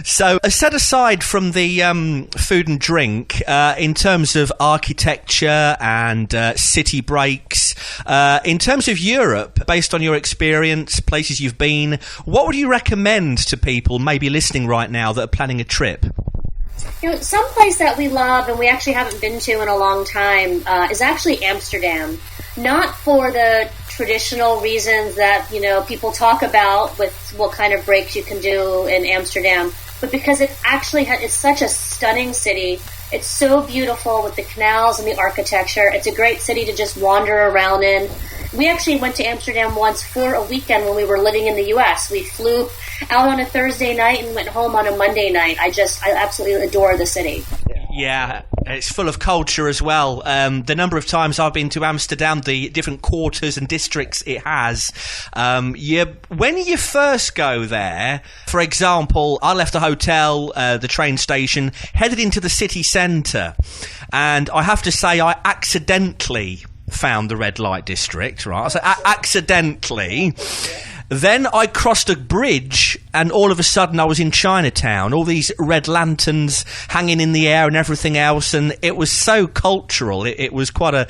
So, set aside from the food and drink, in terms of architecture and city breaks, in terms of Europe, based on your experience, places you've been, what would you recommend to people maybe listening right now that are planning a trip? Some place that we love and we actually haven't been to in a long time is actually Amsterdam. Not for the traditional reasons that, people talk about with what kind of breaks you can do in Amsterdam, but because it actually it's such a stunning city. It's so beautiful with the canals and the architecture. It's a great city to just wander around in. We actually went to Amsterdam once for a weekend when we were living in the U.S. We flew out on a Thursday night and went home on a Monday night. I absolutely adore the city. Yeah, it's full of culture as well. The number of times I've been to Amsterdam, the different quarters and districts it has. When you first go there, for example, I left the hotel, the train station, headed into the city centre, and I have to say I accidentally found the red light district, right? So accidentally. Then I crossed a bridge and all of a sudden I was in Chinatown, all these red lanterns hanging in the air and everything else, and it was so cultural. It was quite a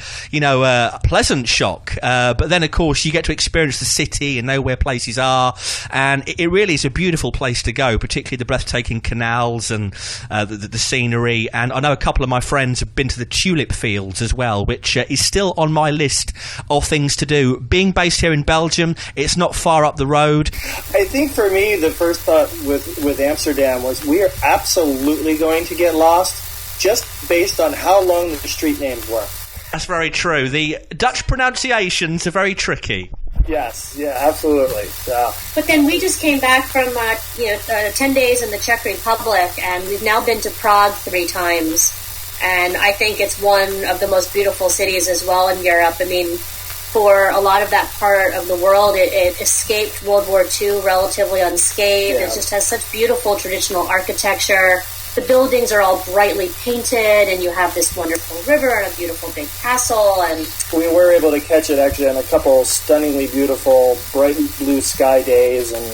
pleasant shock. But then, of course, you get to experience the city and know where places are, and it really is a beautiful place to go, particularly the breathtaking canals and the scenery. And I know a couple of my friends have been to the tulip fields as well, which is still on my list of things to do. Being based here in Belgium, it's not far up the road. I think for me, the first thought with Amsterdam was we are absolutely going to get lost just based on how long the street names were. That's very true. The Dutch pronunciations are very tricky. Yes, yeah, absolutely. But then we just came back from 10 days in the Czech Republic, and we've now been to Prague 3 times. And I think it's one of the most beautiful cities as well in Europe. I mean, for a lot of that part of the world, it escaped World War II relatively unscathed. Yeah. It just has such beautiful traditional architecture. The buildings are all brightly painted, and you have this wonderful river and a beautiful big castle. And we were able to catch it actually on a couple stunningly beautiful, bright blue sky days, and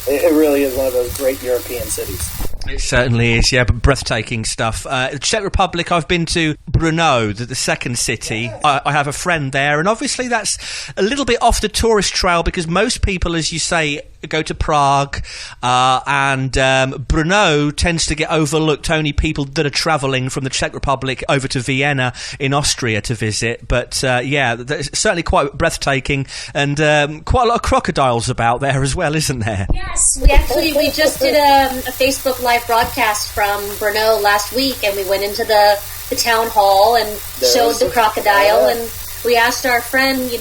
it really is one of those great European cities. It certainly is, yeah, but breathtaking stuff. The Czech Republic, I've been to Brno, the second city. I have a friend there, and obviously that's a little bit off the tourist trail because most people, as you say, go to Prague, and Brno tends to get overlooked. Only people that are travelling from the Czech Republic over to Vienna in Austria to visit. But yeah, it's certainly quite breathtaking, and quite a lot of crocodiles about there as well, isn't there? Yes, we just did a Facebook Live broadcast from Brno last week, and we went into the town hall and showed the crocodile, and we asked our friend,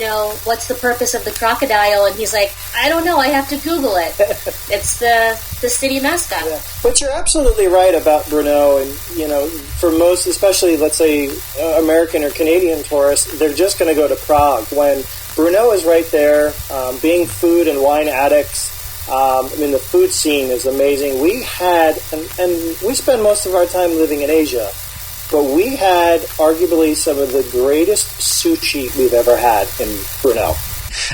what's the purpose of the crocodile, and he's like, I don't know, I have to Google it. It's the city mascot. Yeah. But you're absolutely right about Brno, and for most, especially let's say American or Canadian tourists, they're just going to go to Prague when Brno is right there. Being food and wine addicts, the food scene is amazing. We had, and we spend most of our time living in Asia, but we had arguably some of the greatest sushi we've ever had in Brno.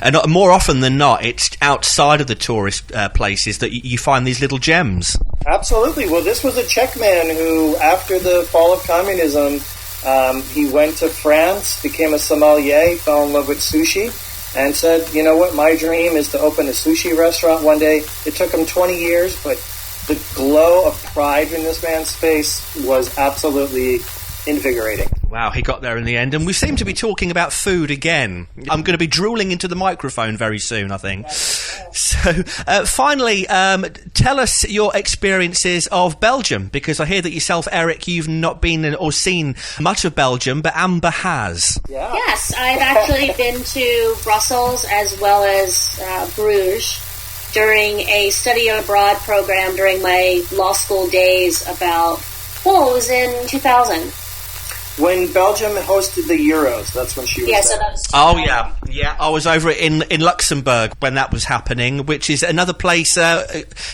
And more often than not, it's outside of the tourist places that you find these little gems. Absolutely. Well, this was a Czech man who, after the fall of communism, he went to France, became a sommelier, fell in love with sushi, and said, you know what, my dream is to open a sushi restaurant one day. It took him 20 years, but the glow of pride in this man's face was absolutely invigorating. Wow, he got there in the end. And we seem to be talking about food again. I'm going to be drooling into the microphone very soon, I think. So, finally, tell us your experiences of Belgium, because I hear that yourself, Eric, you've not been or seen much of Belgium, but Amber has. Yeah. Yes, I've actually been to Brussels as well as Bruges during a study abroad program during my law school days it was in 2000. When Belgium hosted the Euros, that's when she was there. So that was Yeah, I was over in Luxembourg when that was happening, which is another place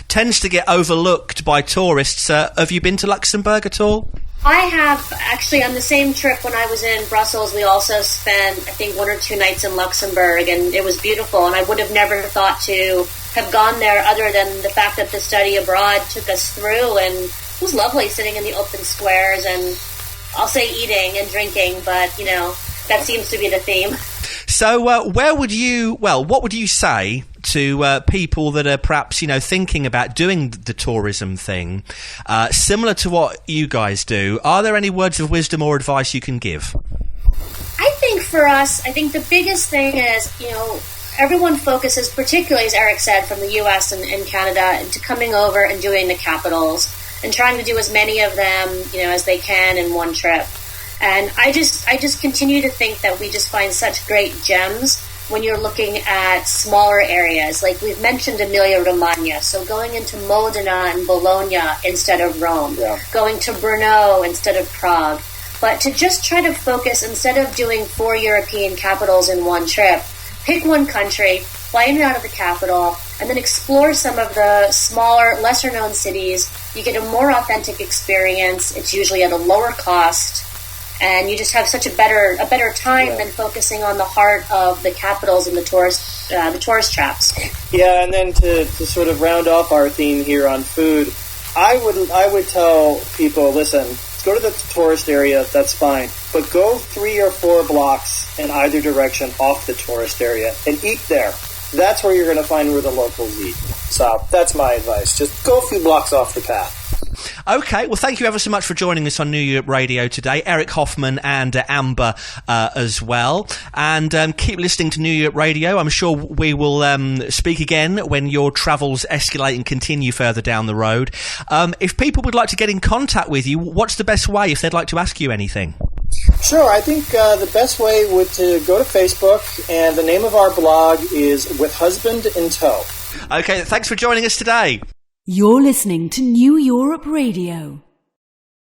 tends to get overlooked by tourists. Have you been to Luxembourg at all? I have, actually, on the same trip when I was in Brussels, we also spent, I think, 1 or 2 nights in Luxembourg, and it was beautiful, and I would have never thought to have gone there other than the fact that the study abroad took us through, and it was lovely sitting in the open squares, and I'll say eating and drinking, but, that seems to be the theme. So what would you say to people that are perhaps, thinking about doing the tourism thing, similar to what you guys do? Are there any words of wisdom or advice you can give? I think for us, the biggest thing is, everyone focuses, particularly as Eric said, from the U.S. and Canada, into coming over and doing the capitals and trying to do as many of them, as they can in one trip. And I just continue to think that we just find such great gems when you're looking at smaller areas. Like we've mentioned Emilia-Romagna, so going into Modena and Bologna instead of Rome, going to Brno instead of Prague. But to just try to focus, instead of doing 4 European capitals in one trip, pick one country, fly in and out of the capital, and then explore some of the smaller, lesser-known cities. You get a more authentic experience. It's usually at a lower cost. And you just have such a better time than focusing on the heart of the capitals and the tourist traps. Yeah, and then to sort of round off our theme here on food, I would tell people, listen, go to the tourist area, that's fine, but go 3 or 4 blocks in either direction off the tourist area and eat there. That's where you're going to find where the locals eat. So that's my advice. Just go a few blocks off the path. Okay, well, thank you ever so much for joining us on New Europe Radio today, Eric Hoffman and Amber as well. And keep listening to New Europe Radio. I'm sure we will speak again when your travels escalate and continue further down the road. If people would like to get in contact with you, what's the best way if they'd like to ask you anything? Sure, I think the best way would to go to Facebook, and the name of our blog is With Husband in Tow. Okay, thanks for joining us today. You're listening to New Europe Radio.